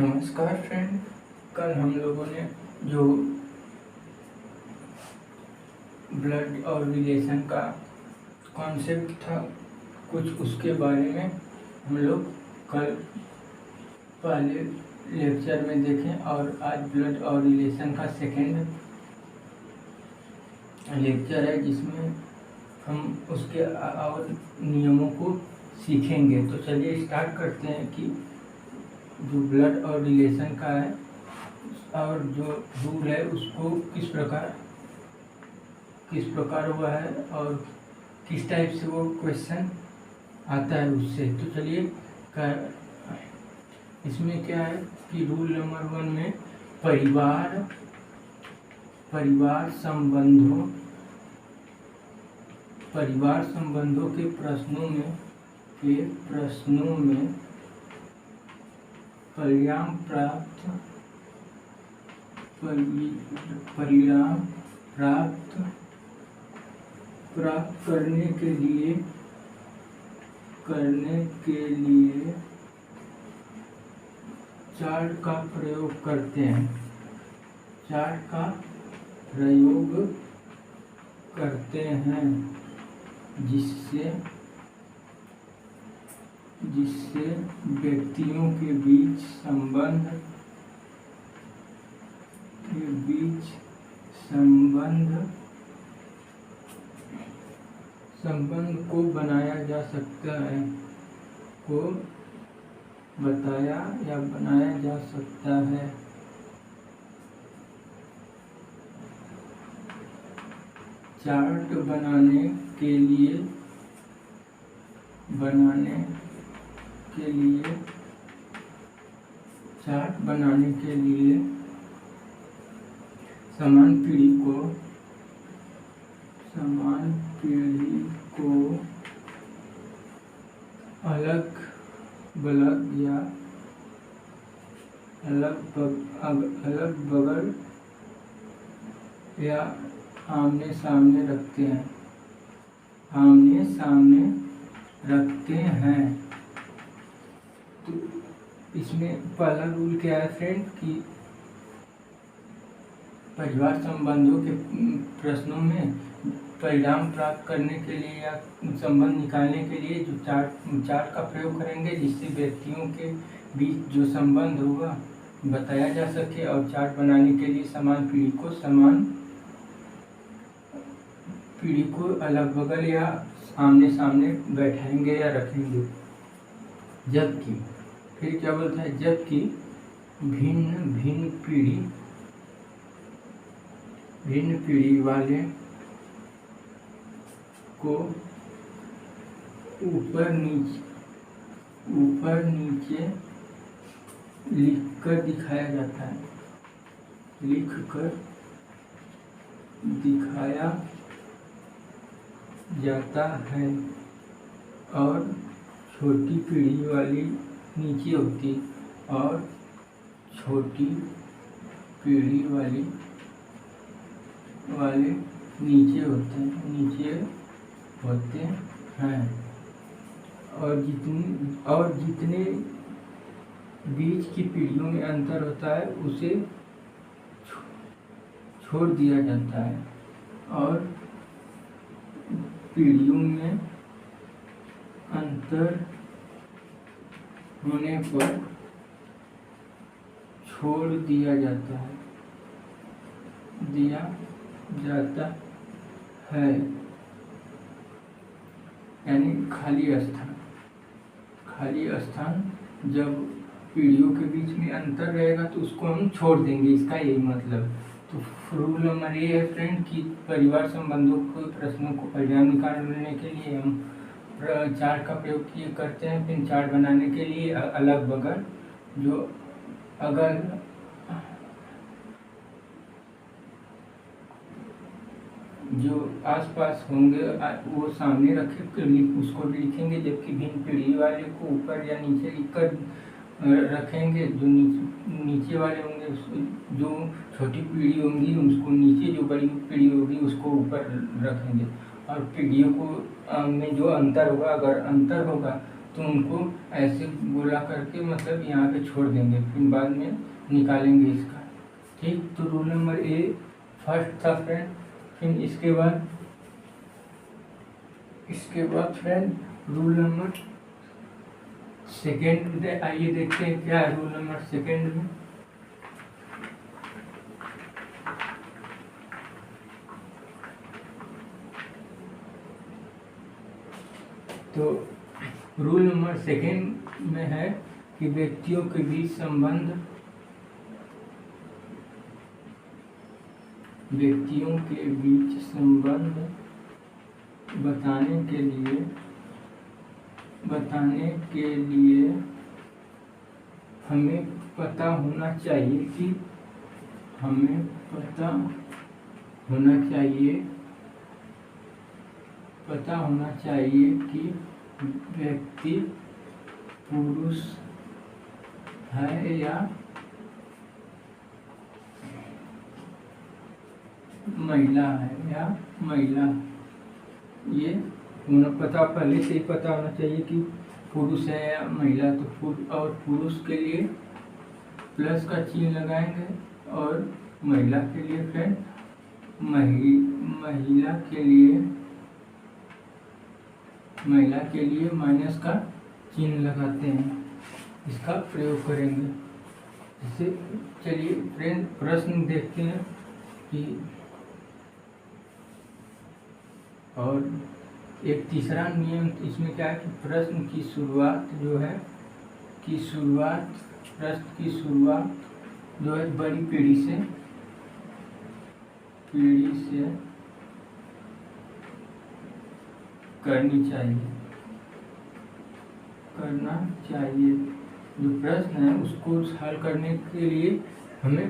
नमस्कार फ्रेंड। कल हम लोगों ने जो ब्लड और रिलेशन का कॉन्सेप्ट था कुछ उसके बारे में हम लोग कल पहले लेक्चर में देखें और आज ब्लड और रिलेशन का सेकेंड लेक्चर है जिसमें हम उसके और नियमों को सीखेंगे। तो चलिए स्टार्ट करते हैं कि जो ब्लड और रिलेशन का है और जो रूल है उसको किस प्रकार हुआ है और किस टाइप से वो क्वेश्चन आता है उससे। तो चलिए इसमें क्या है कि रूल नंबर 1 में परिवार संबंधों के प्रश्नों में परिणाम प्राप्त करने के लिए चार्ट का प्रयोग करते हैं। जिससे व्यक्तियों के बीच संबंध को बनाया जा सकता है, को बताया या बनाया जा सकता है। चार्ट बनाने के लिए समान पीढ़ी को अलग बगल या आमने सामने रखते हैं। तो इसमें पहला रूल क्या है फ्रेंड कि परिवार संबंधों के प्रश्नों में परिणाम प्राप्त करने के लिए या संबंध निकालने के लिए जो चार्ट का प्रयोग करेंगे जिससे व्यक्तियों के बीच जो संबंध होगा बताया जा सके। और चार्ट बनाने के लिए समान पीढ़ी को अलग बगल या आमने सामने बैठाएंगे या रखेंगे। जबकि फिर क्या बोलता है, जबकि भिन्न पीढ़ी वाले को ऊपर नीचे लिखकर दिखाया जाता है और छोटी पीढ़ी वाली नीचे होती और छोटी पीढ़ी वाले नीचे होते हैं। और जितने बीच की पीढ़ियों में अंतर होता है उसे छोड़ दिया जाता है और पीढ़ियों में अंतर होने पर छोड़ दिया जाता है यानी खाली स्थान जब पीढ़ियों के बीच में अंतर रहेगा तो उसको हम छोड़ देंगे, इसका यही मतलब। तो रूल नंबर ये है फ्रेंड कि परिवार संबंधों के प्रश्नों को परिणाम निकालने के लिए हम चार्ट का प्रयोग करते हैं। फिर चार्ट बनाने के लिए अलग बगल जो आसपास होंगे वो सामने रखे उसको भी लिखेंगे। जबकि भिन्न पीढ़ी वाले को ऊपर या नीचे लिखकर रखेंगे। जो नीचे वाले होंगे जो छोटी पीढ़ी होंगी उसको नीचे, जो बड़ी पीढ़ी होगी उसको ऊपर रखेंगे। और पीढ़ियों को में जो अंतर होगा, अगर अंतर होगा तो उनको ऐसे गोला करके मतलब यहाँ पे छोड़ देंगे, फिर बाद में निकालेंगे इसका। ठीक, तो रूल नंबर ए फर्स्ट था फ्रेंड। फिर इसके बाद फ्रेंड रूल नंबर सेकेंड, आइए देखते हैं क्या है रूल नंबर सेकेंड में। तो रूल नंबर सेकेंड में है कि व्यक्तियों के बीच संबंध बताने के लिए हमें पता होना चाहिए कि व्यक्ति पुरुष है या महिला ये होना पता, पहले से ही पता होना चाहिए कि पुरुष है या महिला। तो और पुरुष के लिए प्लस का चिन्ह लगाएंगे और महिला के लिए फ्रेंड महिला के लिए माइनस का चिन्ह लगाते हैं, इसका प्रयोग करेंगे। इससे चलिए फ्रेंड प्रश्न देखते हैं कि, और एक तीसरा नियम इसमें क्या है कि प्रश्न की शुरुआत जो है बड़ी पीढ़ी से करना चाहिए। जो प्रश्न है उसको हल करने के लिए हमें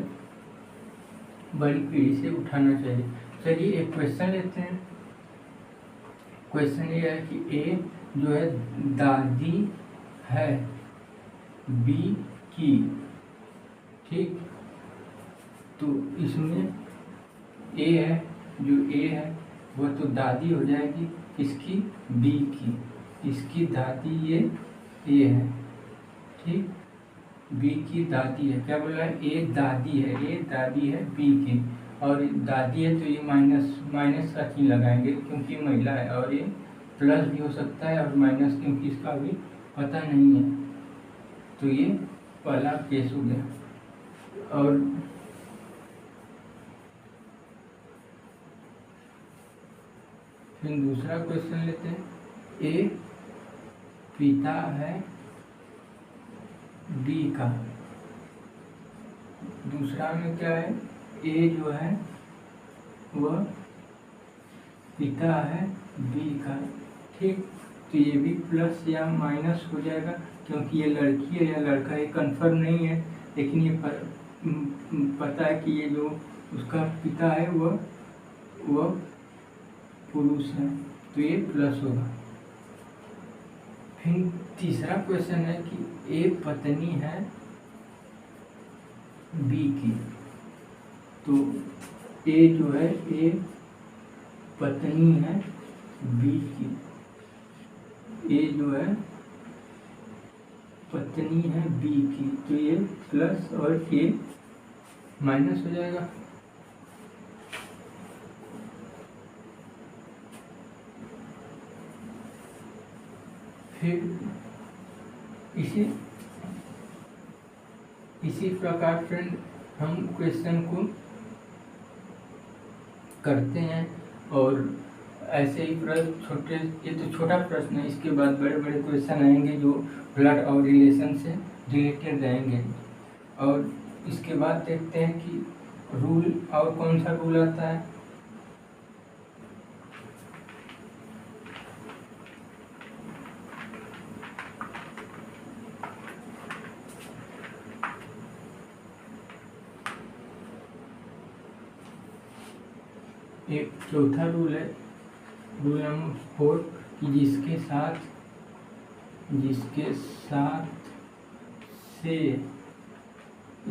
बड़ी पीढ़ी से उठाना चाहिए। चलिए एक क्वेश्चन लेते हैं। क्वेश्चन ये है कि ए जो है दादी है बी की, ठीक, तो इसमें ए है, जो ए है वह तो दादी हो जाएगी इसकी बी की, इसकी दादी ये ए है, ठीक, बी की दादी है, क्या बोला है, ए दादी है बी की, और दादी है तो ये माइनस का चिन्ह लगाएंगे क्योंकि महिला है, और ये प्लस भी हो सकता है और माइनस क्योंकि इसका भी पता नहीं है। तो ये पहला केस हो गया। और फिर दूसरा क्वेश्चन लेते हैं। ए पिता है बी का, दूसरा में क्या है, ए जो है वह पिता है बी का, ठीक, तो ये भी प्लस या माइनस हो जाएगा क्योंकि ये लड़की है या लड़का है कंफर्म नहीं है, लेकिन ये पता है कि ये जो उसका पिता है वह पुरुष है, तो ये प्लस होगा। फिर तीसरा क्वेश्चन है कि ए पत्नी है बी की, तो ए जो है ए पत्नी है बी की, ए जो है पत्नी है बी की, तो ये प्लस और ए माइनस हो जाएगा। फिर इसी प्रकार फ्रेंड हम क्वेश्चन को करते हैं, और ऐसे ही प्रश्न ये तो छोटा प्रश्न है, इसके बाद बड़े बड़े क्वेश्चन आएंगे जो ब्लड और रिलेशन से रिलेटेड रहेंगे। और इसके बाद देखते हैं कि रूल, और कौन सा रूल आता है। एक चौथा रूल है, रूल नंबर 4, कि जिसके साथ से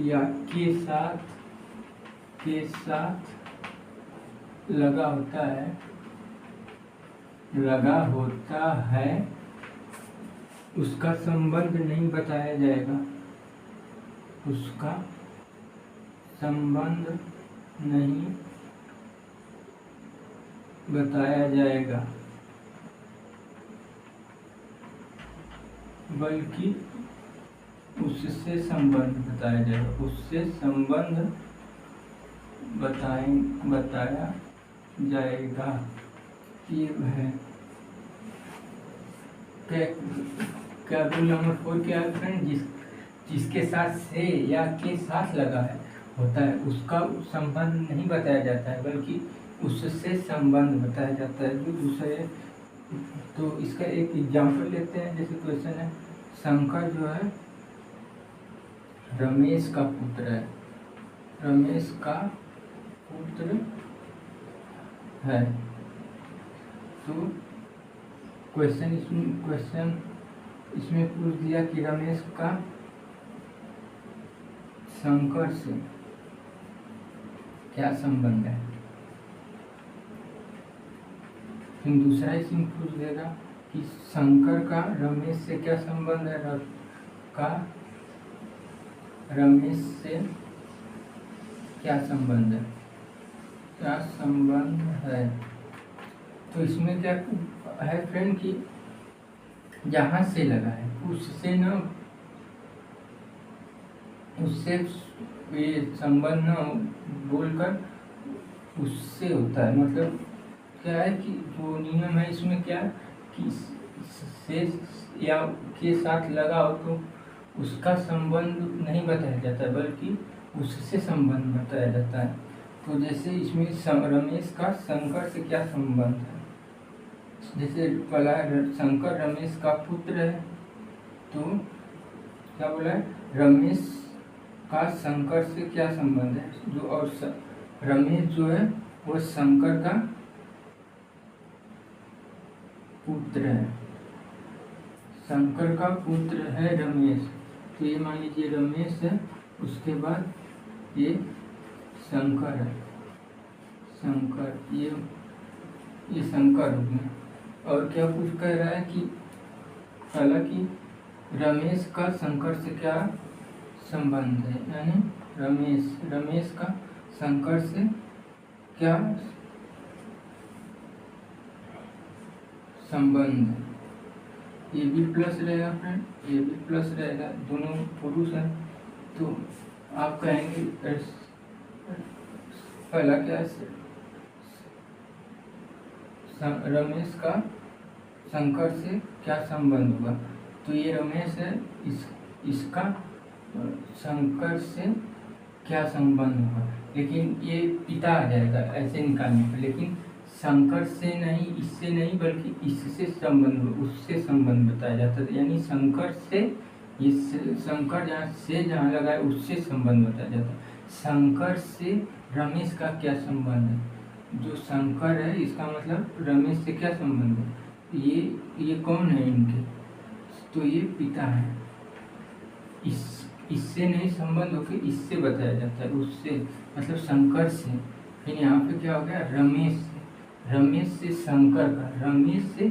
या के साथ लगा होता है उसका संबंध नहीं बताया जाएगा, उसका संबंध नहीं बताया जाएगा, बल्कि उससे संबंध बताया जाएगा, उससे संबंध बताया जाएगा। ये है क्या रूल नंबर 4 क्या है फ्रेंड? जिसके साथ से या के साथ लगा है होता है उसका संबंध नहीं बताया जाता है, बल्कि उससे संबंध बताया जाता है। जो दूसरे, तो इसका एक एग्जाम्पल लेते हैं। जैसे क्वेश्चन है, शंकर जो है रमेश का पुत्र है, रमेश का पुत्र है। तो क्वेश्चन इसमें पूछ दिया कि रमेश का शंकर से क्या संबंध है। फिर दूसरा इसमें पूछ देगा कि शंकर का रमेश से क्या संबंध है, का रमेश से क्या संबंध है, क्या संबंध है। तो इसमें क्या है फ्रेंड कि जहाँ से लगा है उससे न, उससे ये संबंध न बोलकर उससे होता है। मतलब क्या है कि जो नियम है इसमें क्या कि से या के साथ लगा हो तो उसका संबंध नहीं बताया जाता है, बल्कि उससे संबंध बताया जाता है। तो जैसे इसमें रमेश का शंकर से क्या संबंध है, जैसे बोला शंकर रमेश का पुत्र है, तो क्या बोला है, रमेश का शंकर से क्या संबंध है। जो और रमेश जो है वो शंकर का पुत्र है, शंकर का पुत्र है रमेश। तो ये मान लीजिए रमेश है, उसके बाद ये शंकर है, शंकर ये शंकर हो गया। और क्या कुछ कह रहा है कि हालांकि रमेश का शंकर से क्या संबंध है, यानी रमेश का शंकर से क्या संबंध है। ये भी प्लस रहेगा फ्रेंड, ये भी प्लस रहेगा, दोनों पुरुष हैं। तो आप कहेंगे पहला क्या है, रमेश का शंकर से क्या संबंध होगा। तो ये रमेश है, इसका शंकर से क्या संबंध होगा, लेकिन ये पिता आ जाएगा ऐसे निकालने पर। लेकिन शंकर से नहीं, इससे नहीं, बल्कि इससे संबंध, उससे संबंध बताया जाता है। यानी शंकर से, इस शंकर जहाँ लगा है उससे संबंध बताया जाता है। शंकर से रमेश का क्या संबंध है, जो शंकर है इसका मतलब रमेश से क्या संबंध है। ये कौन है इनके, तो ये पिता है। इससे नहीं संबंध होकर इससे बताया जाता है, उससे मतलब शंकर से। फिर यहाँ पे क्या हो गया, रमेश से शंकर का, रमेश से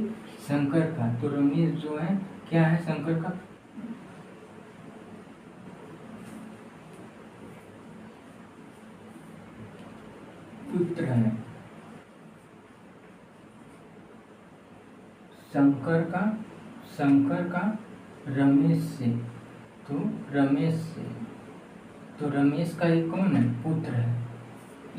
शंकर का। तो रमेश जो है क्या है, शंकर का पुत्र है, शंकर का रमेश से। तो रमेश का एक कौन है, पुत्र है।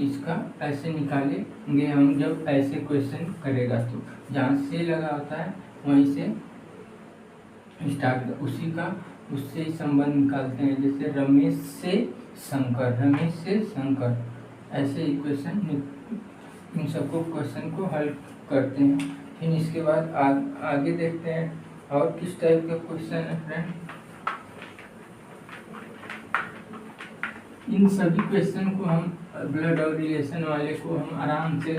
इसका ऐसे निकालेंगे हम जब ऐसे क्वेश्चन करेगा। तो जहाँ से लगा होता है वहीं से स्टार्ट, उससे ही संबंध निकालते हैं। जैसे रमेश से शंकर, ऐसे इक्वेशन इन सबको क्वेश्चन को हल करते हैं। फिर इसके बाद आगे देखते हैं और किस टाइप का क्वेश्चन है फ्रेंड। इन सभी क्वेश्चन को हम ब्लड और रिलेशन वाले को हम आराम से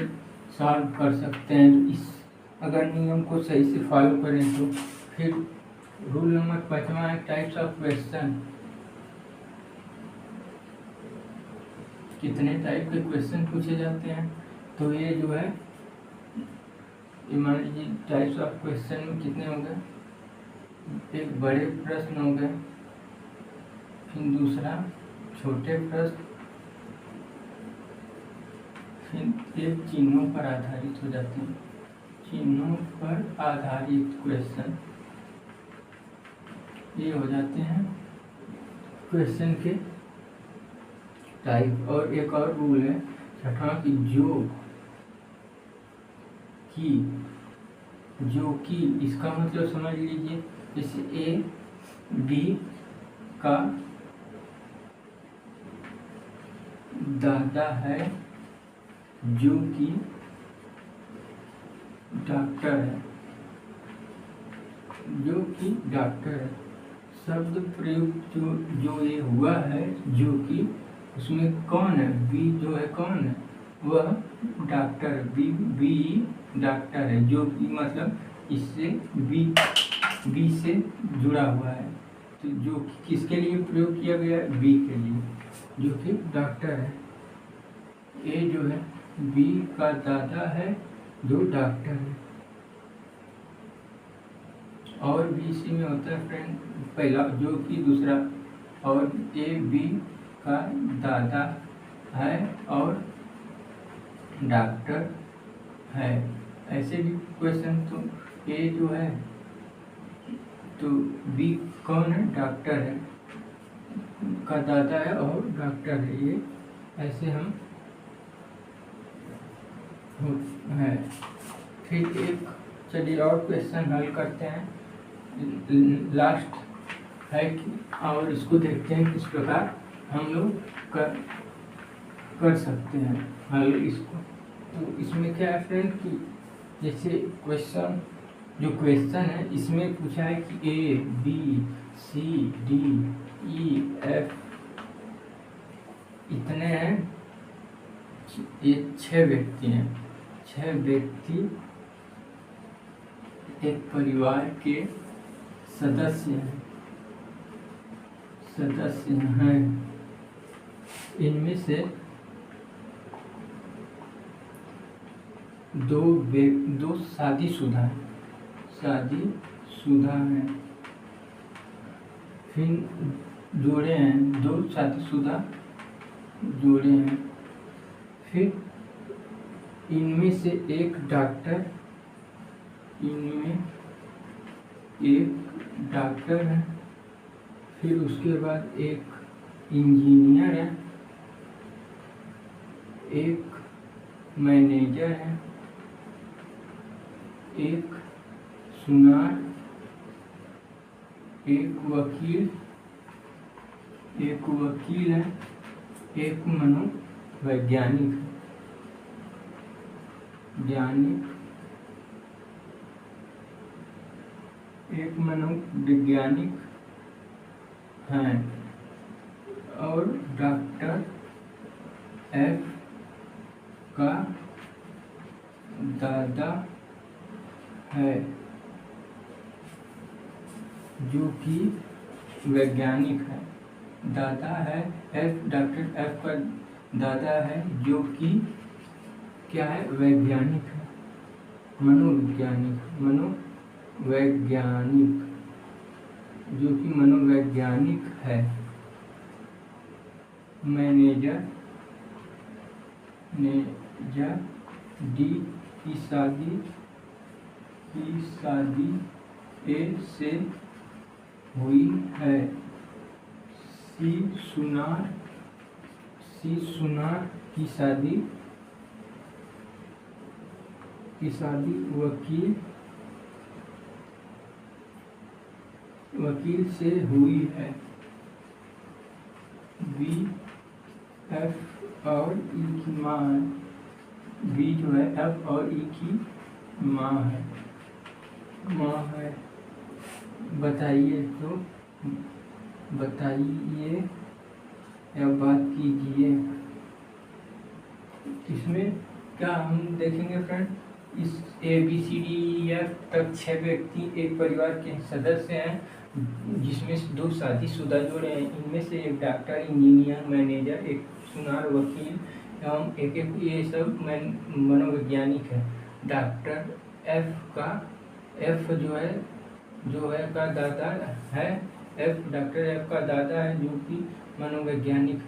सॉल्व कर सकते हैं, अगर नियम को सही से फॉलो करें तो। फिर रूल नंबर 5 है टाइप्स ऑफ क्वेश्चन। कितने टाइप के क्वेश्चन पूछे जाते हैं, तो ये जो है मान लीजिए टाइप्स ऑफ क्वेश्चन में कितने हो गए, एक बड़े प्रश्न हो गए, फिर दूसरा छोटे प्रश्न, फिर एक चिन्हों पर आधारित हो जाते हैं, चिन्हों पर आधारित क्वेश्चन, ये हो जाते हैं क्वेश्चन के टाइप। और एक और रूल है छठवां कि जो कि इसका मतलब समझ लीजिए, जैसे ए बी का दादा है जो कि डॉक्टर है, शब्द प्रयुक्त जो ये हुआ है जो कि, उसमें कौन है, बी जो है कौन है, वह डॉक्टर, बी डॉक्टर है, जो कि मतलब इससे बी से जुड़ा हुआ है, तो जो किसके लिए प्रयोग किया गया है, बी के लिए, जो कि डॉक्टर है। ए जो है बी का दादा है जो डॉक्टर है। और भी इसी में होता है फ्रेंड, पहला जो कि दूसरा, और ए बी का दादा है और डॉक्टर है, ऐसे भी क्वेश्चन। तो ए जो है तो बी कौन है, डॉक्टर है, का दादा है और डॉक्टर है, ये ऐसे हम है। फिर एक चलिए और क्वेश्चन हल करते हैं, लास्ट है कि, और इसको देखते हैं किस प्रकार हम लोग कर सकते हैं हल इसको। तो इसमें क्या है फ्रेंड कि जैसे क्वेश्चन है इसमें पूछा है कि A B C D E F इतने हैं, ये 6 व्यक्ति हैं, 6 व्यक्ति एक परिवार के सदस्य हैं। इनमें से दो शादीशुदा हैं, फिर जोड़े हैं, 2 शादीशुदा जोड़े हैं, फिर इनमें से एक डॉक्टर, है, फिर उसके बाद एक इंजीनियर है, एक मैनेजर है, एक सुनार, एक वकील है, एक मनोवैज्ञानिक एक मनोवैज्ञानिक हैं, और डॉक्टर एफ का दादा है जो कि वैज्ञानिक है, दादा है एफ, डॉक्टर एफ का दादा है जो कि क्या है, वैज्ञानिक है, मनोवैज्ञानिक जो कि मनोवैज्ञानिक है। मैनेजर डी की शादी ए से हुई है। सी सुनार की शादी वकील से हुई है। बी एफ और ई की माँ है, बी जो है एफ और ई की माँ है। बताइए या बात कीजिए। इसमें क्या हम देखेंगे फ्रेंड, इस A B C D E F तक 6 व्यक्ति एक परिवार के सदस्य हैं, जिसमें से 2 शादीशुदा जोड़े हैं। इनमें से एक डॉक्टर, इंजीनियर, मैनेजर, एक सुनार, वकील एवं एक ये सब मनोवैज्ञानिक है। डॉक्टर एफ जो है जो है का दादा है, एफ डॉक्टर एफ का दादा है, जो कि मनोवैज्ञानिक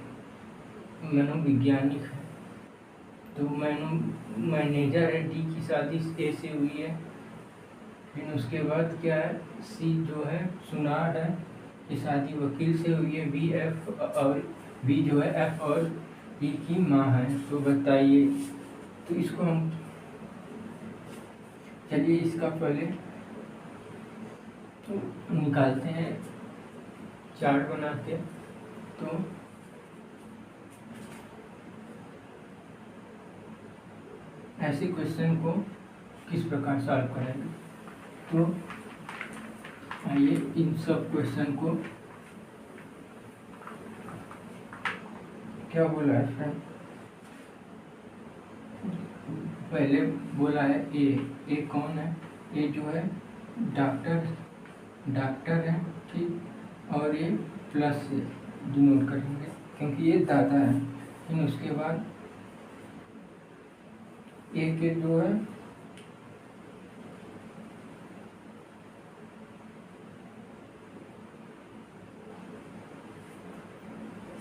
है। तो मैनेजर है, डी की शादी ए से हुई है। फिर उसके बाद क्या है, सी जो है सुनार है की शादी वकील से हुई है। बी एफ और बी जो है एफ और ई की माँ है। तो बताइए, तो इसको हम चलिए इसका पहले तो निकालते हैं, चार्ट बनाते हैं। तो ऐसे क्वेश्चन को किस प्रकार सॉल्व करेंगे, तो आइए इन सब क्वेश्चन को क्या बोला है फ्रेंड, पहले बोला है ए कौन है, ए जो है डॉक्टर है, ठीक, और ये प्लस से डिनोट करेंगे क्योंकि ये दादा है। फिर उसके बाद ए के जो है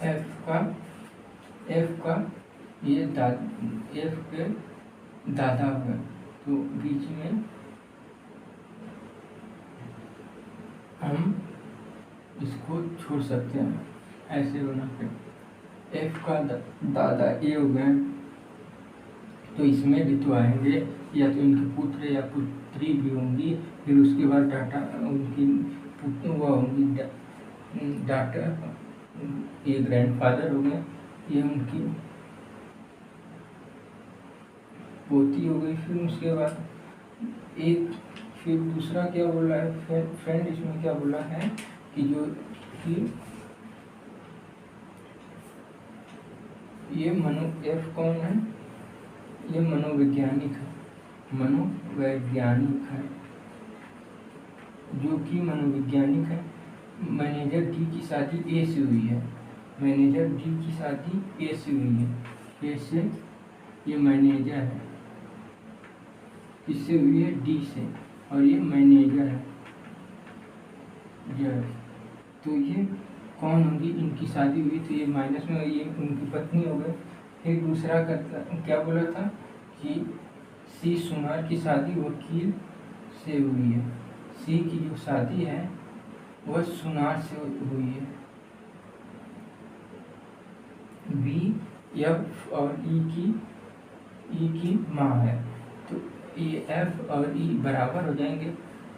एफ का ये एफ के दादा है, तो बीच में हम इसको छोड़ सकते हैं ऐसे बना के। एफ का दादा ए हो गए, तो इसमें भी तो आएंगे, या तो इनके पुत्र या पुत्री भी होंगी। फिर उसके बाद डाटा उनकी वो होंगी डॉक्टर, ये ग्रैंडफादर हो गए, ये उनकी पोती हो गई। फिर उसके बाद एक, फिर दूसरा क्या बोला है फ्रेंड, इसमें क्या बोला है कि जो कि ये एफ कौन है, ये मनोवैज्ञानिक है, जो कि मनोवैज्ञानिक है। मैनेजर डी की शादी ए से हुई है, ए से ये मैनेजर है, इससे हुई है डी से, और ये मैनेजर है जज। तो ये कौन होंगी, इनकी शादी हुई, तो ये माइनस में ये उनकी पत्नी हो गई। फिर दूसरा क्या बोला था कि सी सुनार की शादी वकील से हुई है, सी की जो शादी है वह सुनार से हुई है। बी एफ और ई की माँ है, तो ये एफ और ई बराबर हो जाएंगे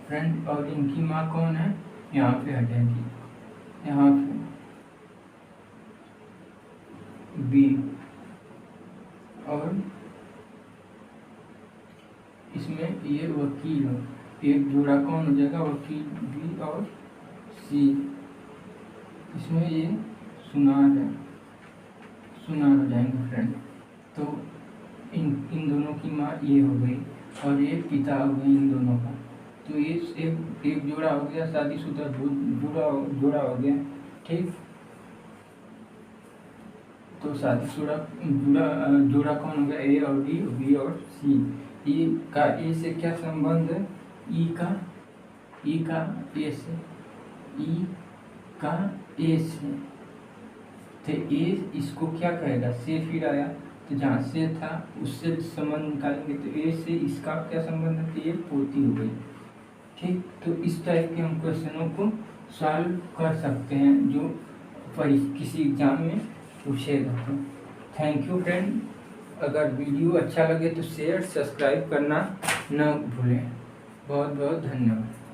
फ्रेंड, और इनकी माँ कौन है, यहाँ पे आ जाएगी, यहाँ पे बी, और इसमें ये वकील हो, एक जोड़ा कौन हो जाएगा, वकील बी और सी। इसमें ये सुनार हो जाएंगे फ्रेंड। तो इन दोनों की माँ ये हो गई, और ये पिता हो गई इन दोनों का। तो ये एक जोड़ा हो गया, शादीशुदा जोड़ा हो गया, ठीक। तो शादीशुदा जोड़ा कौन हो गया, ए और डी, बी और सी। ई का ए से क्या संबंध है, ई का ए से, तो ए इसको क्या कहेगा, से फिर आया, तो जहाँ से था उससे संबंध निकालेंगे, तो ए से इसका क्या संबंध है, तो ये पोती हो गई, ठीक। तो इस टाइप के हम क्वेश्चनों को सॉल्व कर सकते हैं जो किसी एग्जाम में पूछेगा। तो थैंक यू फ्रेंड, अगर वीडियो अच्छा लगे तो शेयर सब्सक्राइब करना न भूलें। बहुत बहुत धन्यवाद।